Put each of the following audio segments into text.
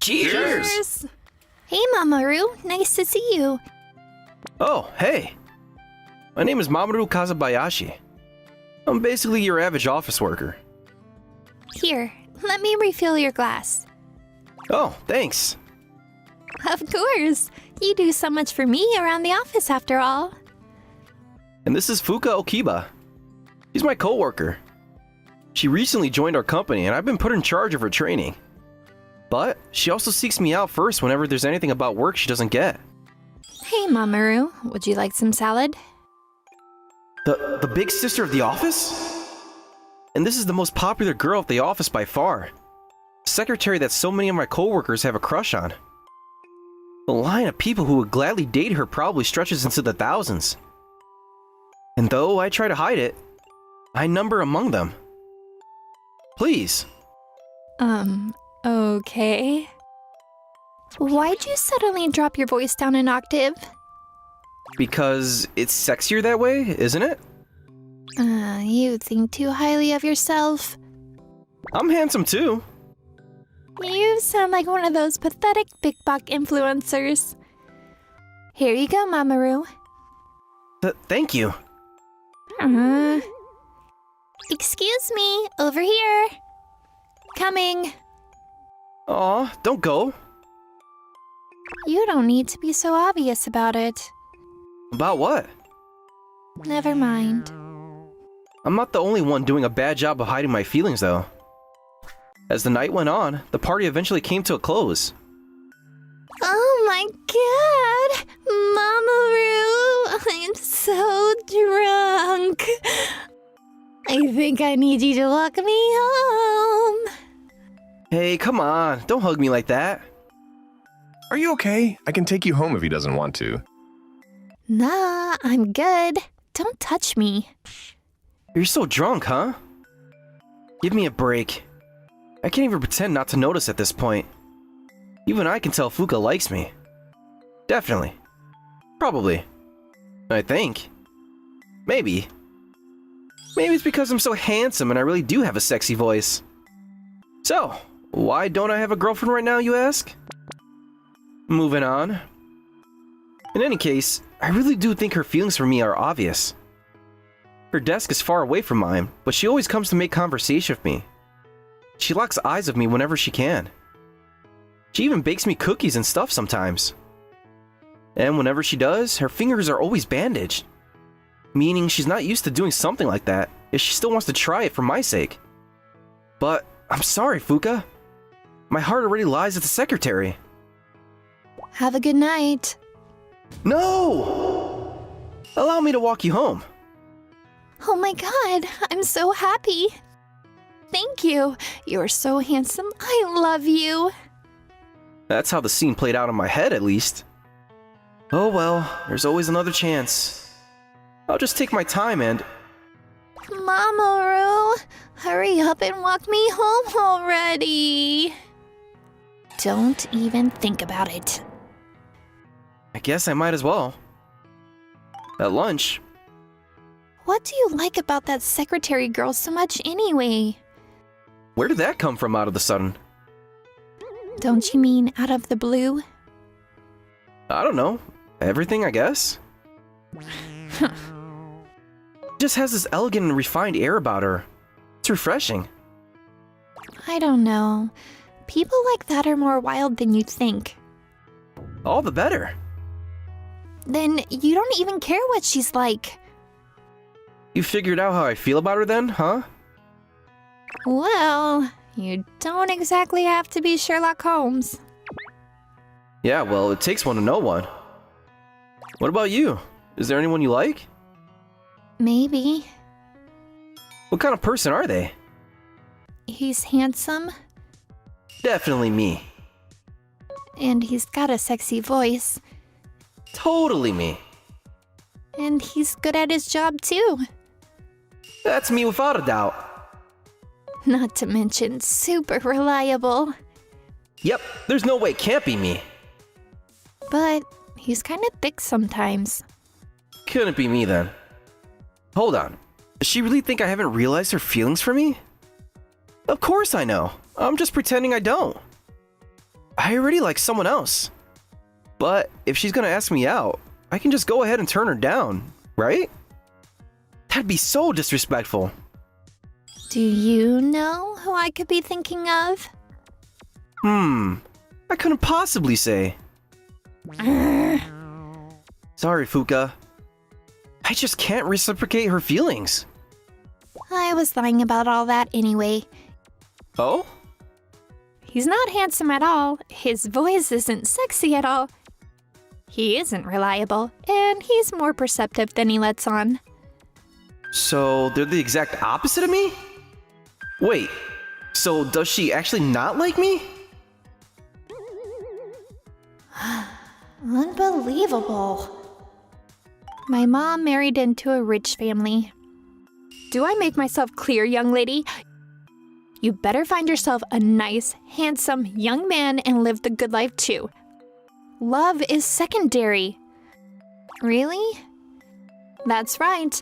Cheers! Hey, Mamoru. Nice to see you. Oh, hey. My name is Mamoru Kazabayashi. I'm basically your average office worker. Here, let me refill your glass. Oh, thanks. Of course. You do so much for me around the office after all. And this is Fuka Okiba. She's my coworker. She recently joined our company and I've been put in charge of her training. But she also seeks me out first whenever there's anything about work she doesn't get. Hey, Mamoru. Would you like some salad? The big sister of the office? And this is the most popular girl at the office by far. Secretary that so many of my coworkers have a crush on. The line of people who would gladly date her probably stretches into the thousands. And though I try to hide it, I number among them. Please. Okay. Why'd you suddenly drop your voice down an octave? Because it's sexier that way, isn't it? You think too highly of yourself. I'm handsome too. You sound like one of those pathetic big buck influencers. Here you go, Mamoru. Thank you. Excuse me, over here. Coming. Aw, don't go. You don't need to be so obvious about it. About what? Never mind. I'm not the only one doing a bad job of hiding my feelings though. As the night went on, the party eventually came to a close. Oh my god! Mamoru! I'm so drunk. I think I need you to walk me home. Hey, come on, don't hug me like that. Are you okay? I can take you home if he doesn't want to. Nah, I'm good. Don't touch me. You're so drunk, huh? Give me a break. I can't even pretend not to notice at this point. Even I can tell Fuka likes me. Definitely. Probably. I think. Maybe. Maybe it's because I'm so handsome and I really do have a sexy voice. So, why don't I have a girlfriend right now, you ask? Moving on. In any case, I really do think her feelings for me are obvious. Her desk is far away from mine, but she always comes to make conversation with me. She locks eyes with me whenever she can. She even bakes me cookies and stuff sometimes. And whenever she does, her fingers are always bandaged. Meaning she's not used to doing something like that, if she still wants to try it for my sake. But I'm sorry, Fuka. My heart already lies at the secretary. Have a good night. No! Allow me to walk you home. Oh my god, I'm so happy. Thank you. You're so handsome. I love you. That's how the scene played out in my head, at least. Oh well, there's always another chance. I'll just take my time and... Mamoru, hurry up and walk me home already. Don't even think about it. I guess I might as well. At lunch... What do you like about that secretary girl so much anyway? Where did that come from out of the sudden? Don't you mean out of the blue? I don't know. Everything, I guess. Just has this elegant and refined air about her. It's refreshing. I don't know. People like that are more wild than you think. All the better. Then you don't even care what she's like. You figured out how I feel about her then, huh? Well, you don't exactly have to be Sherlock Holmes. Yeah, well, it takes one to know one. What about you? Is there anyone you like? Maybe. What kind of person are they? He's handsome, Definitely me. and he's got a sexy voice, Totally me. and he's good at his job too. That's me without a doubt. Not to mention super reliable. Yep, there's no way it can't be me. But he's kind of thick sometimes. Couldn't be me then. Hold on. Does she really think I haven't realized her feelings for me? Of course I know. I'm just pretending I don't. I already like someone else. But if she's gonna ask me out, I can just go ahead and turn her down, right? That'd be so disrespectful. Do you know who I could be thinking of? I couldn't possibly say. Sorry, Fuka. I just can't reciprocate her feelings. I was lying about all that anyway. Oh? He's not handsome at all, his voice isn't sexy at all, he isn't reliable, and he's more perceptive than he lets on. So they're the exact opposite of me? Wait, so does she actually not like me? Unbelievable. My mom married into a rich family. Do I make myself clear, young lady? You better find yourself a nice, handsome young man and live the good life too. Love is secondary. Really? That's right.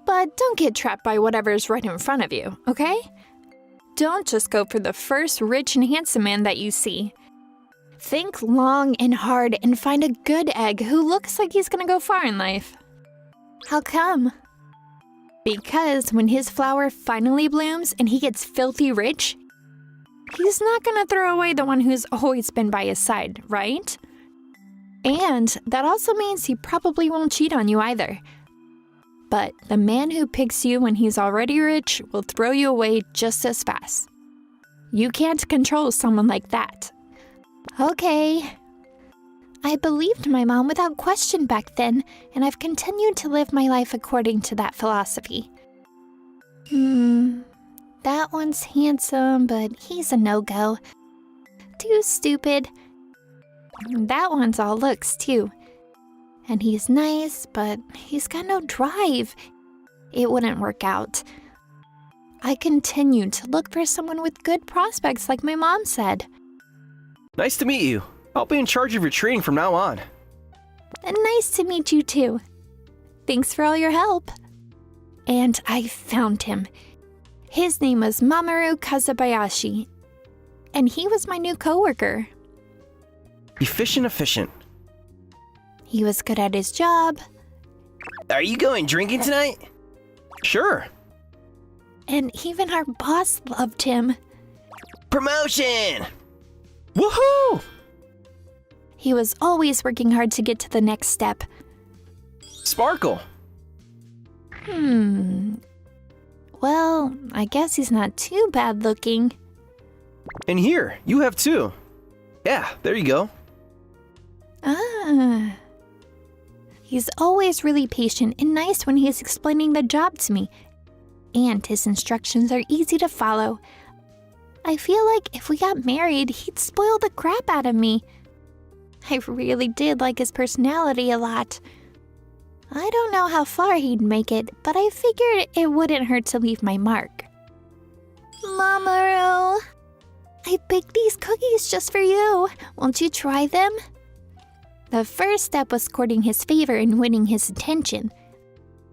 But don't get trapped by whatever's right in front of you, okay? Don't just go for the first rich and handsome man that you see. Think long and hard and find a good egg who looks like he's gonna go far in life. How come? Because when his flower finally blooms and he gets filthy rich, he's not gonna throw away the one who's always been by his side, right? And that also means he probably won't cheat on you either. But the man who picks you when he's already rich will throw you away just as fast. You can't control someone like that. Okay. I believed my mom without question back then, and I've continued to live my life according to that philosophy. That one's handsome, but he's a no-go. Too stupid. That one's all looks, too. And he's nice, but he's got no drive. It wouldn't work out. I continued to look for someone with good prospects like my mom said. Nice to meet you. I'll be in charge of your training from now on. And nice to meet you too. Thanks for all your help. And I found him. His name was Mamoru Kazubayashi. And he was my new coworker. Efficient. He was good at his job. Are you going drinking tonight? Sure. And even our boss loved him. Promotion! Woohoo! He was always working hard to get to the next step. Sparkle. Well, I guess he's not too bad looking. And here, you have two. Yeah, there you go. Ah. He's always really patient and nice when he's explaining the job to me. And his instructions are easy to follow. I feel like if we got married, he'd spoil the crap out of me. I really did like his personality a lot. I don't know how far he'd make it, but I figured it wouldn't hurt to leave my mark. Mamoru, I baked these cookies just for you. Won't you try them? The first step was courting his favor and winning his attention.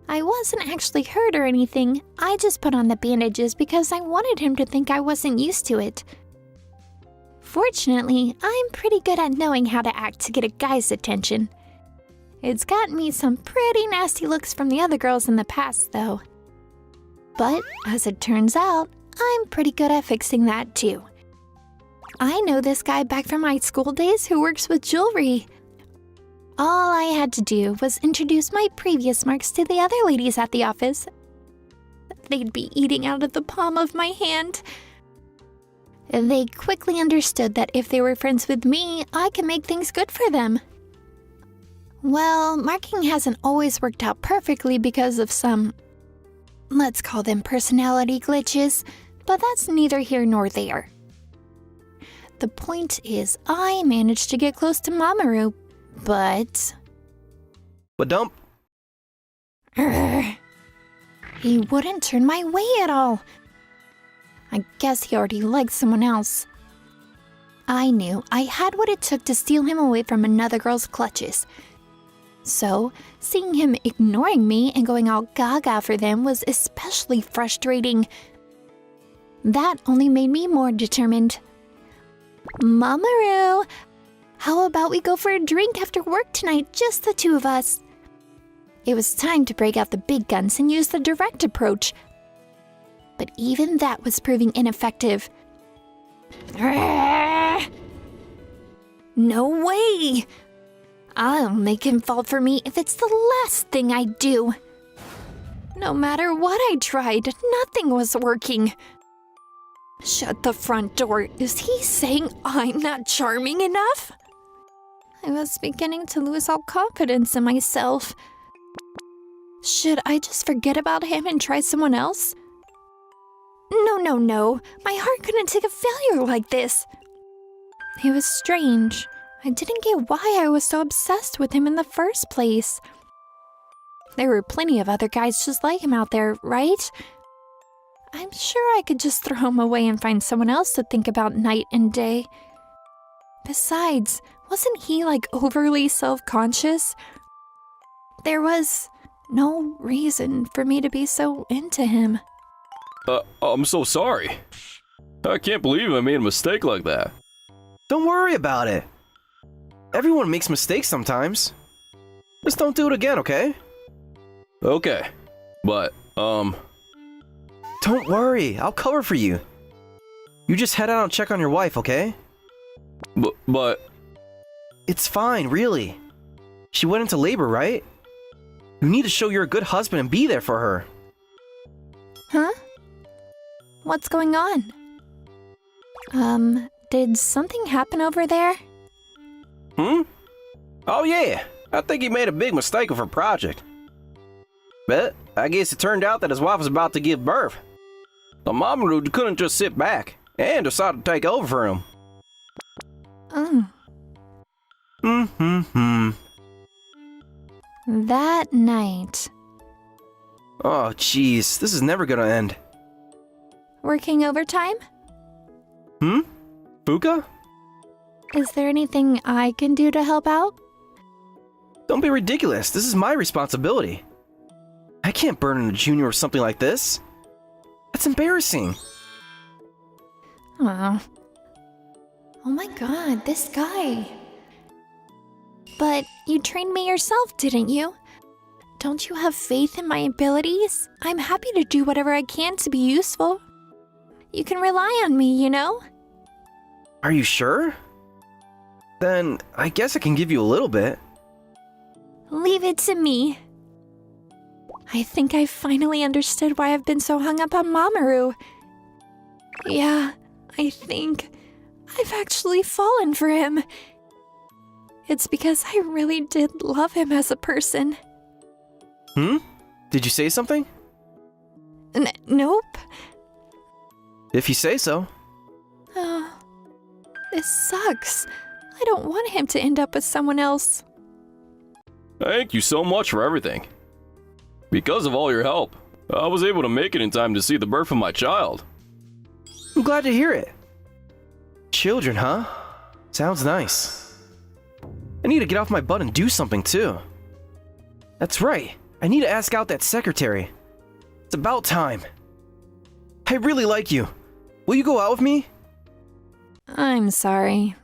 I wasn't actually hurt or anything. I just put on the bandages because I wanted him to think I wasn't used to it. Fortunately, I'm pretty good at knowing how to act to get a guy's attention. It's gotten me some pretty nasty looks from the other girls in the past, though. But, as it turns out, I'm pretty good at fixing that, too. I know this guy back from my school days who works with jewelry. All I had to do was introduce my previous marks to the other ladies at the office. They'd be eating out of the palm of my hand. They quickly understood that if they were friends with me, I could make things good for them. Well, marking hasn't always worked out perfectly because of some, let's call them personality glitches, but that's neither here nor there. The point is, I managed to get close to Mamoru, but... Dump. He wouldn't turn my way at all. I guess he already liked someone else. I knew I had what it took to steal him away from another girl's clutches. So, seeing him ignoring me and going all gaga for them was especially frustrating. That only made me more determined. Mamoru, how about we go for a drink after work tonight, just the two of us? It was time to break out the big guns and use the direct approach. But even that was proving ineffective. No way! I'll make him fall for me if it's the last thing I do. No matter what I tried, nothing was working. Shut the front door. Is he saying I'm not charming enough? I was beginning to lose all confidence in myself. Should I just forget about him and try someone else? No. My heart couldn't take a failure like this. It was strange. I didn't get why I was so obsessed with him in the first place. There were plenty of other guys just like him out there, right? I'm sure I could just throw him away and find someone else to think about night and day. Besides, wasn't he like overly self-conscious? There was no reason for me to be so into him. I'm so sorry. I can't believe I made a mistake like that. Don't worry about it. Everyone makes mistakes sometimes. Just don't do it again, okay? Okay, but, Don't worry, I'll cover for you. You just head out and check on your wife, okay? but... It's fine, really. She went into labor, right? You need to show you're a good husband and be there for her. Huh? What's going on? Did something happen over there? Oh yeah, I think he made a big mistake with her project. But I guess it turned out that his wife was about to give birth. The Mamoru couldn't just sit back and decided to take over for him. That night. Oh jeez, this is never gonna end. Working overtime? Fuka? Is there anything I can do to help out? Don't be ridiculous, this is my responsibility. I can't burn in a junior or something like this. That's embarrassing. Oh my god, this guy. But you trained me yourself, didn't you? Don't you have faith in my abilities? I'm happy to do whatever I can to be useful. You can rely on me, you know? Are you sure? Then I guess I can give you a little bit. Leave it to me. I think I finally understood why I've been so hung up on Mamoru. Yeah, I think I've actually fallen for him. It's because I really did love him as a person. Did you say something? Nope. If you say so. Oh, this sucks. I don't want him to end up with someone else. Thank you so much for everything. Because of all your help, I was able to make it in time to see the birth of my child. I'm glad to hear it. Children, huh? Sounds nice. I need to get off my butt and do something too. That's right. I need to ask out that secretary. It's about time. I really like you. Will you go out with me? I'm sorry.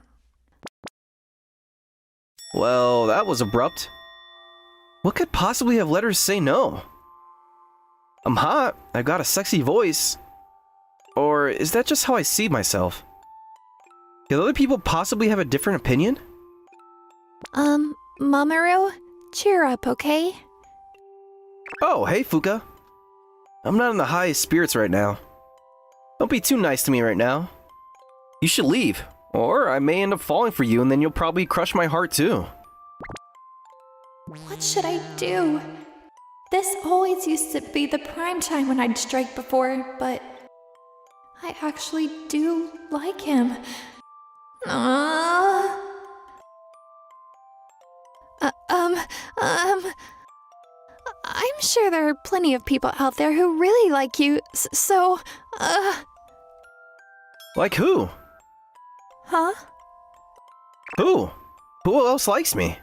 Well, that was abrupt. What could possibly have let her say no? I'm hot. I've got a sexy voice. Or is that just how I see myself? Could other people possibly have a different opinion? Mamoru, cheer up, okay? Oh, hey, Fuka. I'm not in the highest spirits right now. Don't be too nice to me right now. You should leave, or I may end up falling for you and then you'll probably crush my heart too. What should I do? This always used to be the prime time when I'd strike before, but I actually do like him. I'm sure there are plenty of people out there who really like you, Like who? Huh? Who? Who else likes me?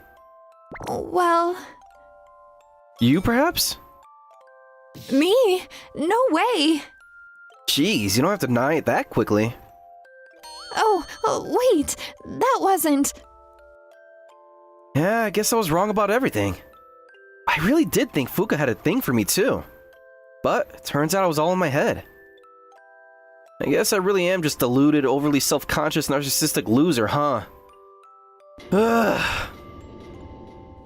Well, You, perhaps? me? No way! Jeez, you don't have to deny it that quickly. Wait, that wasn't... Yeah, I guess I was wrong about everything. I really did think Fuka had a thing for me too. But it turns out it was all in my head. I guess I really am just deluded, overly self-conscious, narcissistic loser, huh? Ugh.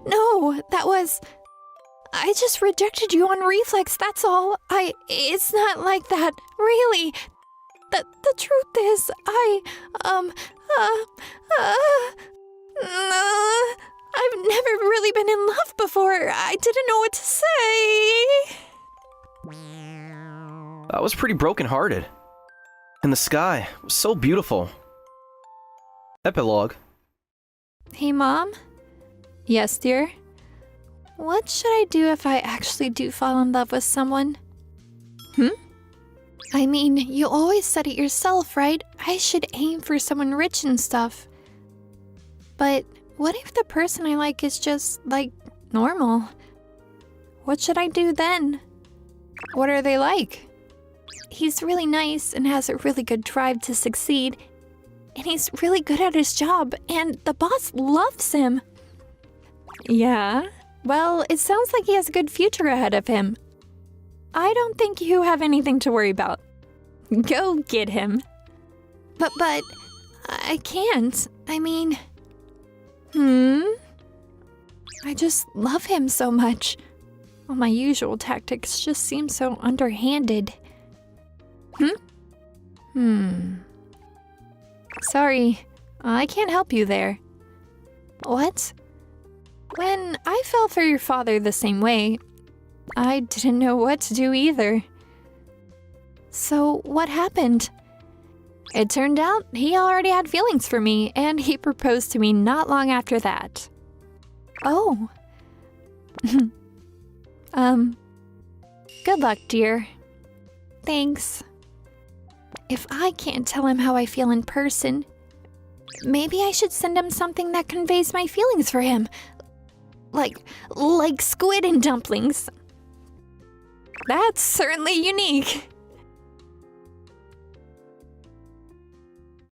No, that was... I just rejected you on reflex, that's all. It's not like that, really. The truth is, I've never really been in love before. I didn't know what to say. I was pretty brokenhearted. And the sky was so beautiful. Epilogue. Hey, Mom? Yes, dear? What should I do if I actually do fall in love with someone? I mean, you always said it yourself, right? I should aim for someone rich and stuff. But what if the person I like is just, like, normal? What should I do then? What are they like? He's really nice and has a really good drive to succeed. And he's really good at his job, and the boss loves him. Yeah? Well, it sounds like he has a good future ahead of him. I don't think you have anything to worry about. Go get him. But, I can't. I mean... I just love him so much. All my usual tactics just seem so underhanded. Sorry, I can't help you there. What? When I fell for your father the same way, I didn't know what to do either. So what happened? It turned out he already had feelings for me, and he proposed to me not long after that. Oh. Good luck, dear. Thanks. If I can't tell him how I feel in person, maybe I should send him something that conveys my feelings for him. Like squid and dumplings. That's certainly unique.